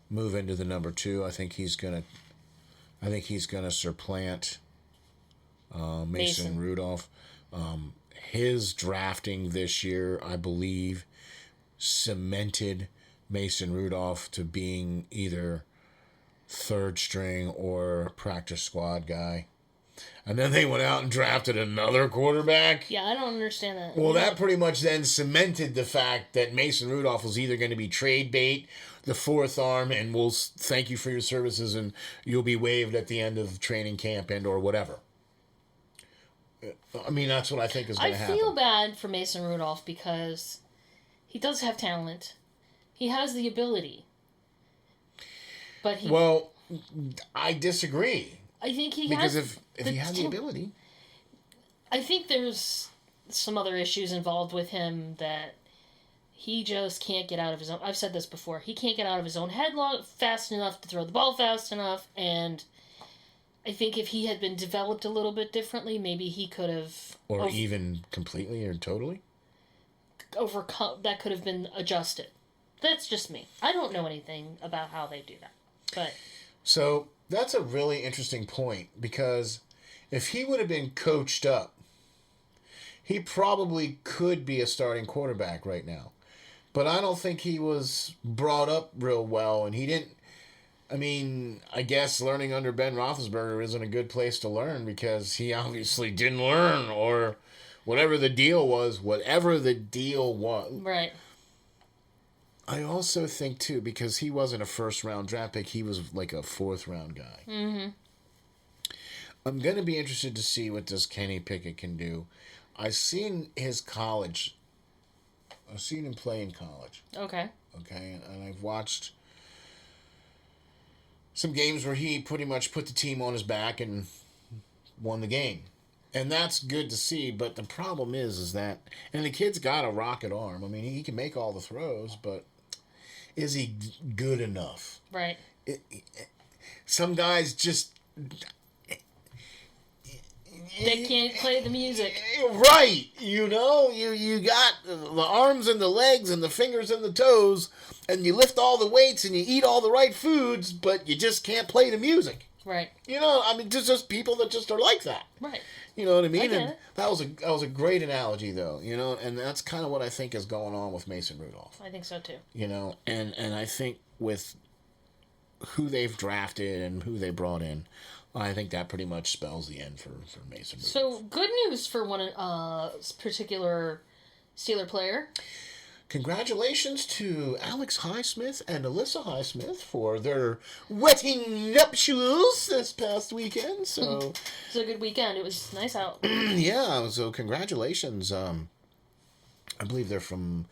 move into the number 2. I think he's going to supplant Mason Rudolph. His drafting this year, I believe, cemented Mason Rudolph to being either third string or practice squad guy. And then they went out and drafted another quarterback. Yeah, I don't understand that. Well, that pretty much then cemented the fact that Mason Rudolph was either going to be trade bait, the fourth arm, and we'll thank you for your services, and you'll be waived at the end of training camp and or whatever. I mean, that's what I think is going to happen. I feel bad for Mason Rudolph because he does have talent. He has the ability. But Well, I disagree. I think he because has... if he had the ability... I think there's some other issues involved with him that he just can't get out of his own... I've said this before. He can't get out of his own head fast enough to throw the ball fast enough, and I think if he had been developed a little bit differently, maybe he could have... Or even completely or totally? That could have been adjusted. That's just me. I don't know anything about how they do that. But... So... That's a really interesting point, because if he would have been coached up, he probably could be a starting quarterback right now. But I don't think he was brought up real well, and he didn't. I mean, I guess learning under Ben Roethlisberger isn't a good place to learn because he obviously didn't learn, or whatever the deal was. Right. I also think, too, because he wasn't a first-round draft pick, he was like a fourth-round guy. Mm-hmm. I'm going to be interested to see what this Kenny Pickett can do. I've seen his college. I've seen him play in college. Okay. Okay, and I've watched some games where he pretty much put the team on his back and won the game. And that's good to see, but the problem is that, and the kid's got a rocket arm. I mean, he can make all the throws, but is he good enough? Right. Some guys just... They can't play the music. Right. You got the arms and the legs and the fingers and the toes, and you lift all the weights and you eat all the right foods, but you just can't play the music. Right. I mean, just people that just are like that. Right. You know what I mean? I get And it. that was a great analogy, though. And that's kind of what I think is going on with Mason Rudolph. I think so too. And I think with who they've drafted and who they brought in, I think that pretty much spells the end for Mason Rudolph. So good news for one particular Steeler player. Congratulations to Alex Highsmith and Alyssa Highsmith for their wedding nuptials this past weekend. So It was a good weekend. It was nice out. yeah, so congratulations. I believe they're from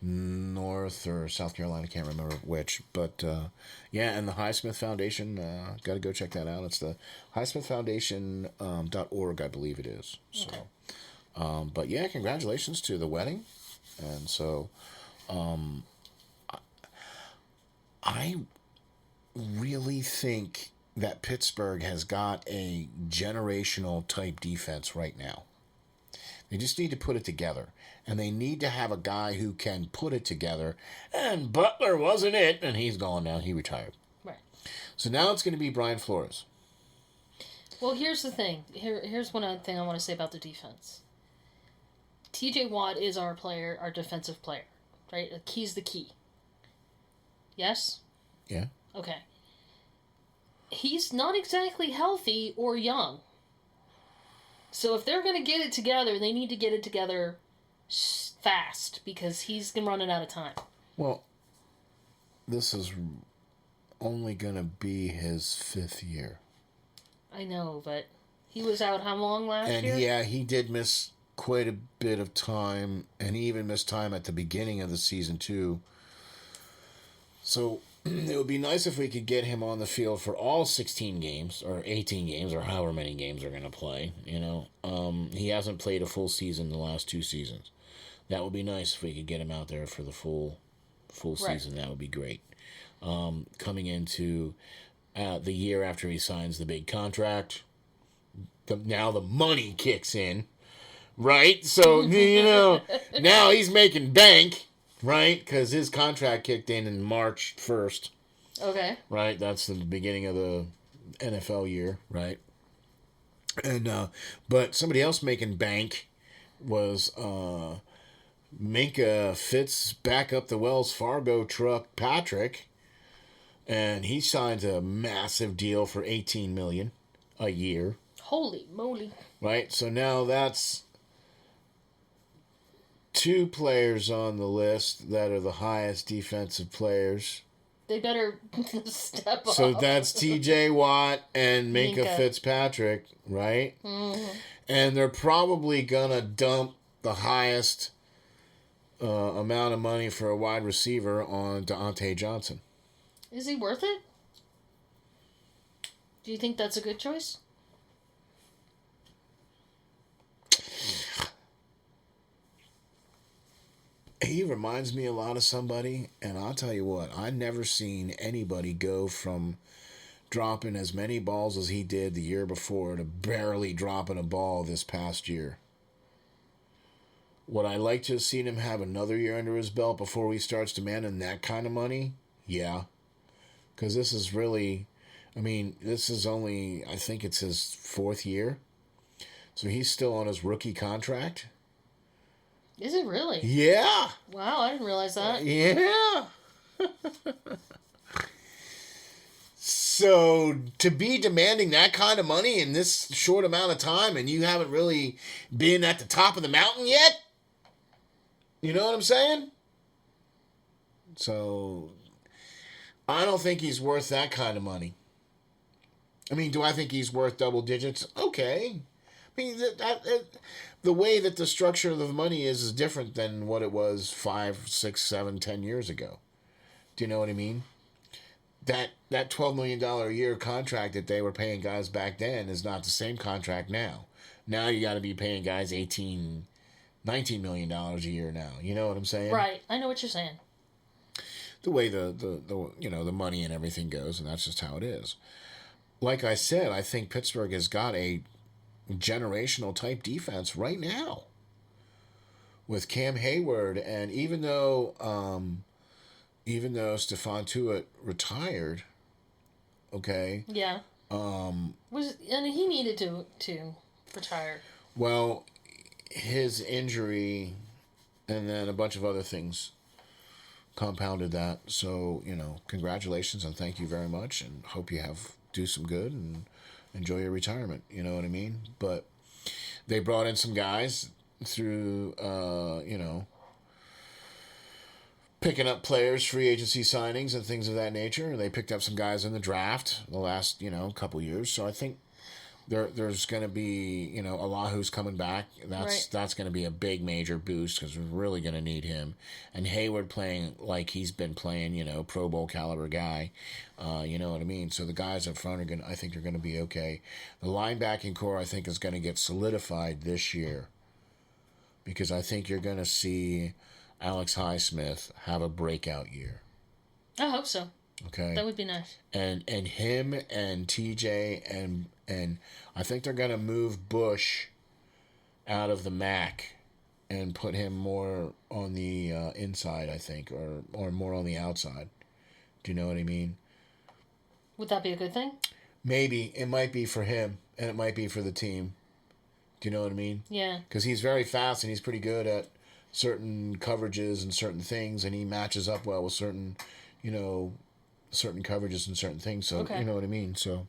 North or South Carolina, can't remember which, but yeah, and the Highsmith Foundation, got to go check that out. It's the highsmithfoundation.org, I believe it is. So, Okay. but yeah, congratulations to the wedding. And so, I really think that Pittsburgh has got a generational type defense right now. They just need to put it together. And they need to have a guy who can put it together. And Butler wasn't it. And he's gone now. He retired. Right. So now it's going to be Brian Flores. Well, here's the thing. Here's one other thing I want to say about the defense. T.J. Watt is our player, our defensive player, right? He's the key. Yes? Yeah. Okay. He's not exactly healthy or young. So if they're going to get it together, they need to get it together fast because he's running out of time. Well, this is only going to be his 5th year. I know, but he was out how long last year? And yeah, he did miss quite a bit of time, and he even missed time at the beginning of the season too. So it would be nice if we could get him on the field for all 16 games or 18 games or however many games they're going to play. He hasn't played a full season the last 2 seasons. That would be nice if we could get him out there for the full season. That would be great. Coming into the year after he signs the big contract, now the money kicks in. Right? So, now he's making bank, right? Because his contract kicked in March 1st. Okay. Right? That's the beginning of the NFL year, right? And, but somebody else making bank was Minka Fitz back up the Wells Fargo truck, Patrick. And he signs a massive deal for $18 million a year. Holy moly. Right? So now that's 2 players on the list that are the highest defensive players. They better step up. So that's T.J. Watt and Minka Fitzpatrick, right? Mm-hmm. And they're probably going to dump the highest amount of money for a wide receiver on Deontay Johnson. Is he worth it? Do you think that's a good choice? He reminds me a lot of somebody, and I'll tell you what, I've never seen anybody go from dropping as many balls as he did the year before to barely dropping a ball this past year. Would I like to have seen him have another year under his belt before he starts demanding that kind of money? Yeah. Because this is really, this is only, I think it's his 4th year. So he's still on his rookie contract. Is it really? Yeah. Wow, I didn't realize that. Yeah. So to be demanding that kind of money in this short amount of time, and you haven't really been at the top of the mountain yet, you know what I'm saying? So I don't think he's worth that kind of money. I mean, do I think he's worth double digits? Okay. I mean, the way that the structure of the money is different than what it was 5, 6, 7, 10 years ago. Do you know what I mean? That $12 million a year contract that they were paying guys back then is not the same contract now. Now you got to be paying guys $18, $19 million a year now. You know what I'm saying? Right. I know what you're saying. The way the the money and everything goes, and that's just how it is. Like I said, I think Pittsburgh has got a generational type defense right now with Cam Hayward, and even though Stephon Tuitt retired, okay. Yeah. And he needed to retire. Well, his injury and then a bunch of other things compounded that. So, congratulations and thank you very much, and hope you do some good and enjoy your retirement. You know what I mean? But they brought in some guys through, picking up players, free agency signings, and things of that nature. They picked up some guys in the draft the last, couple years. So I think there's going to be, Alaahu's coming back. That's going to be a big major boost because we're really going to need him. And Hayward playing like he's been playing, Pro Bowl caliber guy. You know what I mean? So the guys up front I think are going to be okay. The linebacking core, I think, is going to get solidified this year because I think you're going to see Alex Highsmith have a breakout year. I hope so. Okay. That would be nice. And him and TJ and I think they're going to move Bush out of the MAC and put him more on the inside, I think, or more on the outside. Do you know what I mean? Would that be a good thing? Maybe. It might be for him, and it might be for the team. Do you know what I mean? Yeah. Because he's very fast, and he's pretty good at certain coverages and certain things, and he matches up well with certain coverages and certain things. So, You know what I mean? So,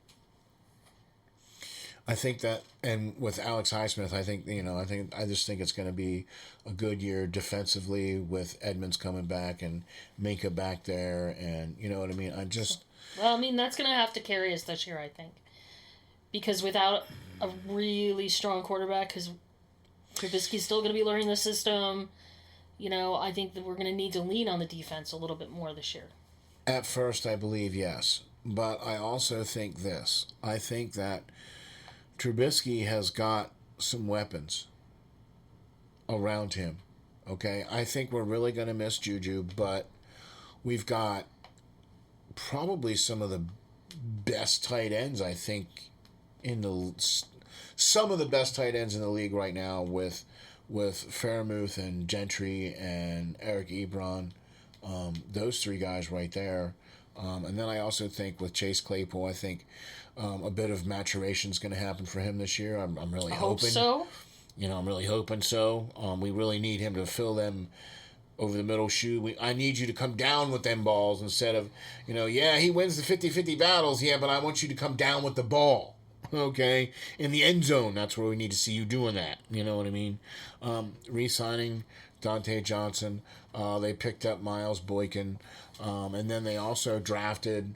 I think that, and with Alex Highsmith, I just think it's going to be a good year defensively with Edmonds coming back and Minka back there, and you know what I mean? that's going to have to carry us this year, I think. Because without a really strong quarterback, because Trubisky's still going to be learning the system, I think that we're going to need to lean on the defense a little bit more this year. At first, I believe, yes. But I also think this. I think that Trubisky has got some weapons around him. Okay? I think we're really going to miss Juju, but we've got probably some of the best tight ends, I think, some of the best tight ends in the league right now with Fairmouth and Gentry and Eric Ebron. Those three guys right there. And then I also think with Chase Claypool, I think a bit of maturation is going to happen for him this year. I'm really hoping. Hope so. I'm really hoping so. We really need him to fill them over the middle shoe. I need you to come down with them balls instead of, he wins the 50-50 battles, but I want you to come down with the ball. Okay? In the end zone, that's where we need to see you doing that. You know what I mean? Re-signing Dante Johnson. They picked up Miles Boykin. And then they also drafted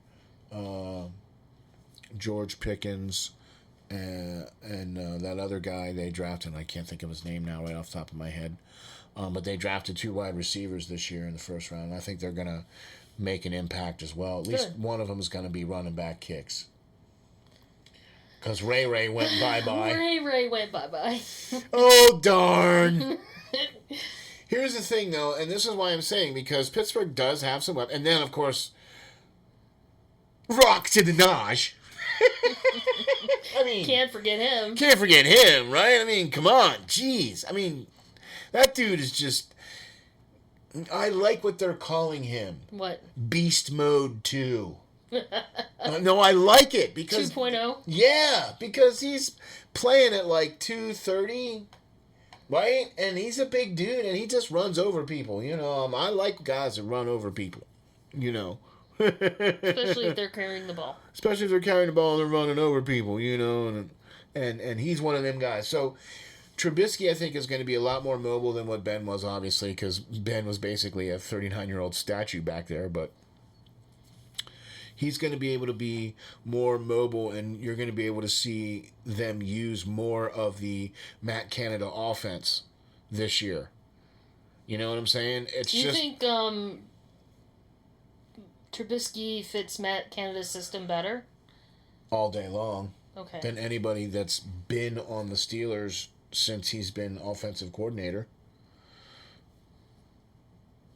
George Pickens and that other guy they drafted. I can't think of his name now right off the top of my head. But they drafted 2 wide receivers this year in the first round. And I think they're going to make an impact as well. At least one of them is going to be running back kicks. Because Ray went bye-bye. Ray went bye-bye. Oh, darn. Here's the thing, though, and this is why I'm saying, because Pittsburgh does have some weapons. And then, of course, Rock to the Naj. Can't forget him, right? Come on. Jeez. That dude is just... I like what they're calling him. What? Beast Mode 2. No, I like it because 2.0. Yeah, because he's playing at like 230, right? And he's a big dude, and he just runs over people. I like guys that run over people. Especially if they're carrying the ball. Especially if they're carrying the ball and they're running over people. And he's one of them guys. So Trubisky, I think, is going to be a lot more mobile than what Ben was, obviously, because Ben was basically a 39-year-old statue back there, but he's going to be able to be more mobile, and you're going to be able to see them use more of the Matt Canada offense this year. You know what I'm saying? Do you think Trubisky fits Matt Canada's system better? All day long. Okay. Than anybody that's been on the Steelers since he's been offensive coordinator.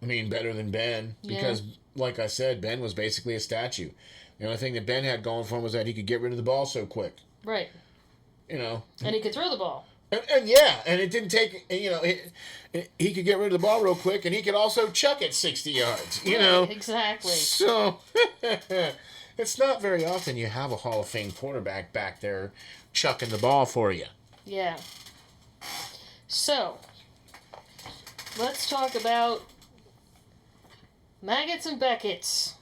I mean, better than Ben, because, like I said, Ben was basically a statue. The only thing that Ben had going for him was that he could get rid of the ball so quick. Right. And he could throw the ball. And it didn't take, he could get rid of the ball real quick, and he could also chuck it 60 yards, Right, exactly. So, it's not very often you have a Hall of Fame quarterback back there chucking the ball for you. Yeah. So, let's talk about Maggots and Beckett's.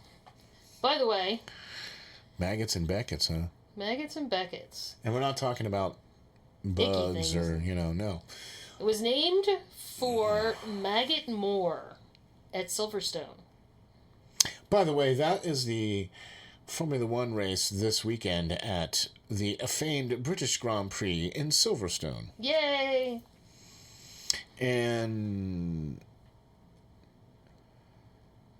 By the way... Maggots and Beckett's, huh? Maggots and Beckett's. And we're not talking about bugs or, no. It was named for Maggot Moore at Silverstone. By the way, that is the Formula One race this weekend at the famed British Grand Prix in Silverstone. Yay! And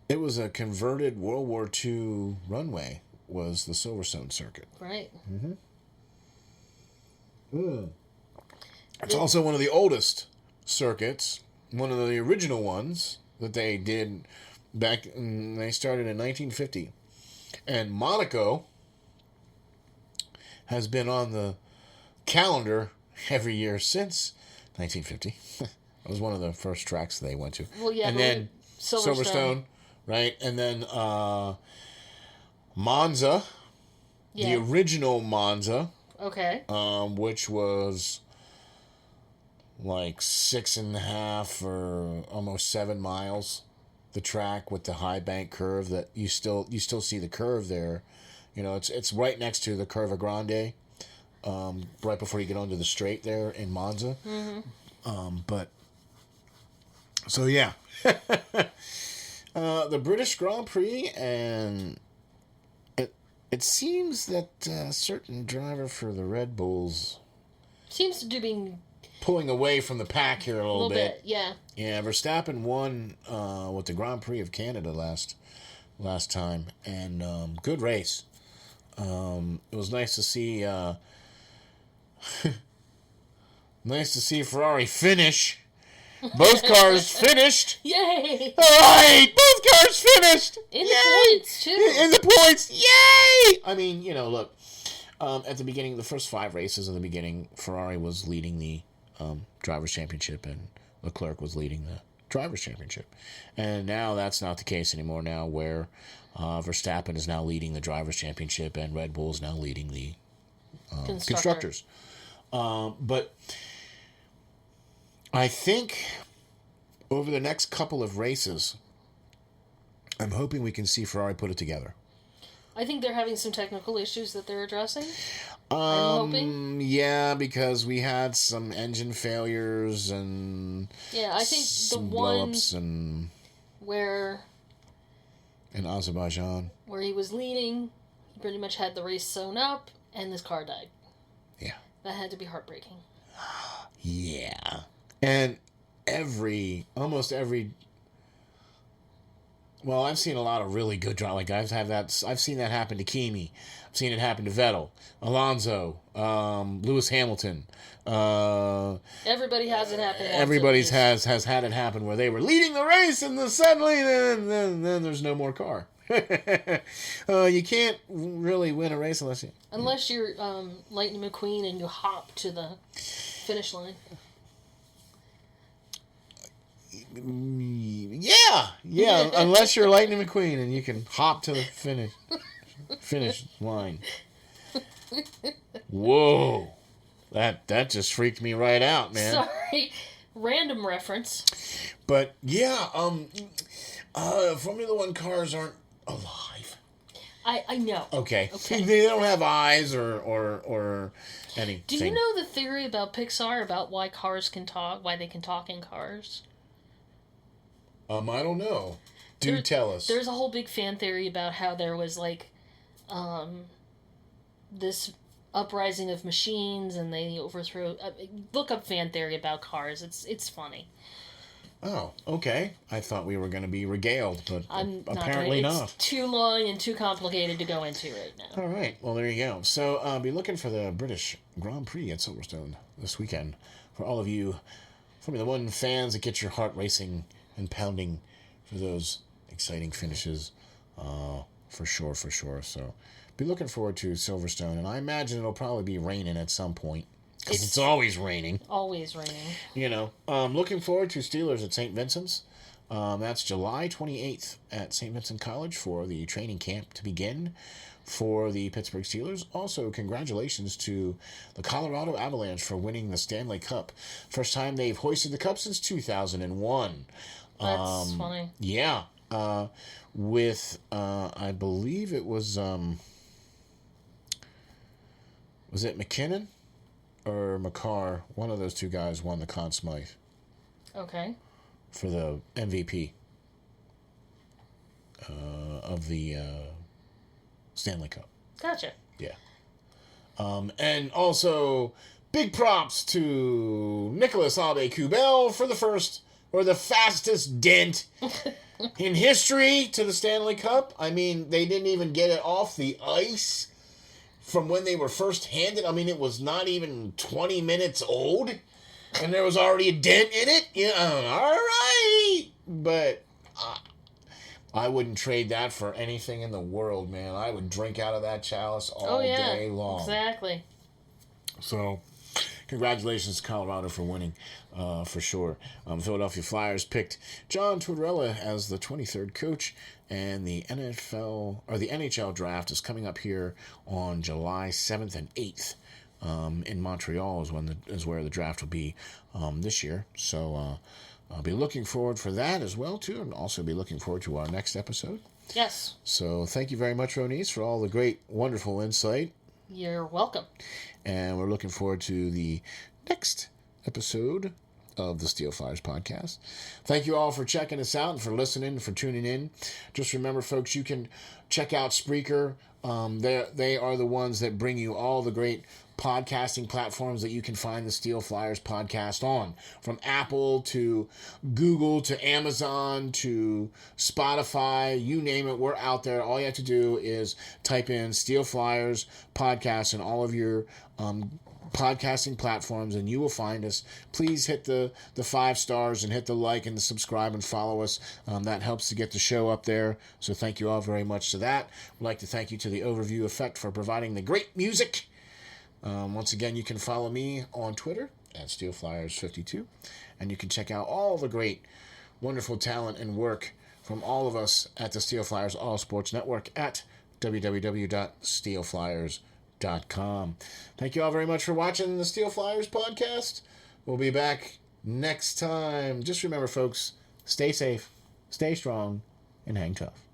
it was a converted World War II runway, was the Silverstone circuit. Right. Mm-hmm. It's also one of the oldest circuits, one of the original ones that they did back, they started in 1950. And Monaco has been on the calendar every year since 1950. It was one of the first tracks they went to. Well, yeah, and then Silverstone, right? And then Monza, the original Monza. Okay. Which was like 6.5 or almost 7 miles. The track with the high bank curve that you still see the curve there. It's right next to the Curva Grande, right before you get onto the straight there in Monza. Mm-hmm. But so yeah, the British Grand Prix, and it seems that a certain driver for the Red Bulls seems to be pulling away from the pack here a little bit. Yeah. Yeah, Verstappen won with the Grand Prix of Canada last time, and good race. It was nice to see Ferrari finish. Both cars finished. Yay! All right, both cars finished. In the points too. In the points, yay! I mean, look, at the beginning, the first 5 races in the beginning, Ferrari was leading the Drivers' Championship, and Leclerc was leading the Drivers' Championship. And now that's not the case anymore. Now, where Verstappen is now leading the Drivers' Championship, and Red Bull is now leading the constructors. But I think over the next couple of races, I'm hoping we can see Ferrari put it together. I think they're having some technical issues that they're addressing. I'm hoping. Yeah, because we had some engine failures and I think the one where in Azerbaijan, where he was leading, he pretty much had the race sewn up, and this car died. Yeah, that had to be heartbreaking. Yeah, and almost every. Well, I've seen a lot of really good drivers. Like I've seen that happen to Kimi. I've seen it happen to Vettel, Alonso, Lewis Hamilton. Everybody has it happen. Everybody's has had it happen where they were leading the race and then suddenly then there's no more car. You can't really win a race unless you're Lightning McQueen and you hop to the finish line. Yeah, unless you're Lightning McQueen and you can hop to the finish. finish line. Whoa. That just freaked me right out, man. Sorry. Random reference. But yeah, Formula One cars aren't alive. I know. Okay. They don't have eyes or anything. Do you know the theory about Pixar about why cars can talk, why they can talk in cars? I don't know. Tell us. There's a whole big fan theory about how there was like this uprising of machines and they overthrew. Look up fan theory about cars. It's funny. Oh, okay. I thought we were going to be regaled, but apparently not. not. It's too long and too complicated to go into right now. All right. Well, there you go. So, be looking for the British Grand Prix at Silverstone this weekend. For all of you Formula One fans that get your heart racing and pounding for those exciting finishes. For sure. So, be looking forward to Silverstone. And I imagine it'll probably be raining at some point. Because it's always raining. Always raining. You know, looking forward to Steelers at St. Vincent's. That's July 28th at St. Vincent College for the training camp to begin for the Pittsburgh Steelers. Also, congratulations to the Colorado Avalanche for winning the Stanley Cup. First time they've hoisted the cup since 2001. That's funny. Yeah. With, I believe it was it McKinnon? Or McCarr, one of those two guys won the Conn Smythe. Okay. For the MVP of the Stanley Cup. Gotcha. Yeah. And also, big props to Nicolas Aube-Kubel for the fastest dent in history to the Stanley Cup. I mean, they didn't even get it off the ice from when they were first handed. I mean, it was not even 20 minutes old, and there was already a dent in it. You know, all right. But I wouldn't trade that for anything in the world, man. I would drink out of that chalice all day long. Exactly. So, congratulations to Colorado for winning, for sure. Philadelphia Flyers picked John Tortorella as the 23rd coach, and the NHL draft is coming up here on July 7th and 8th. In Montreal is where the draft will be this year. So I'll be looking forward for that as well too, and also be looking forward to our next episode. Yes. So thank you very much, Ronise, for all the great, wonderful insight. You're welcome. And we're looking forward to the next episode of the SteelFlyers podcast. Thank you all for checking us out and for listening and for tuning in. Just remember, folks, you can check out Spreaker. They are the ones that bring you all the great podcasting platforms that you can find the SteelFlyers podcast on. From Apple to Google to Amazon to Spotify, you name it, we're out there. All you have to do is type in SteelFlyers podcast in all of your podcasting platforms and you will find us. Please hit the 5 stars and hit the like and the subscribe and follow us. That helps to get the show up there. So thank you all very much to that. We'd like to thank you to the Overview Effect for providing the great music. Once again, you can follow me on Twitter at SteelFlyers52, and you can check out all the great, wonderful talent and work from all of us at the SteelFlyers All Sports Network at www.steelflyers.com. Thank you all very much for watching the SteelFlyers podcast. We'll be back next time. Just remember, folks, stay safe, stay strong, and hang tough.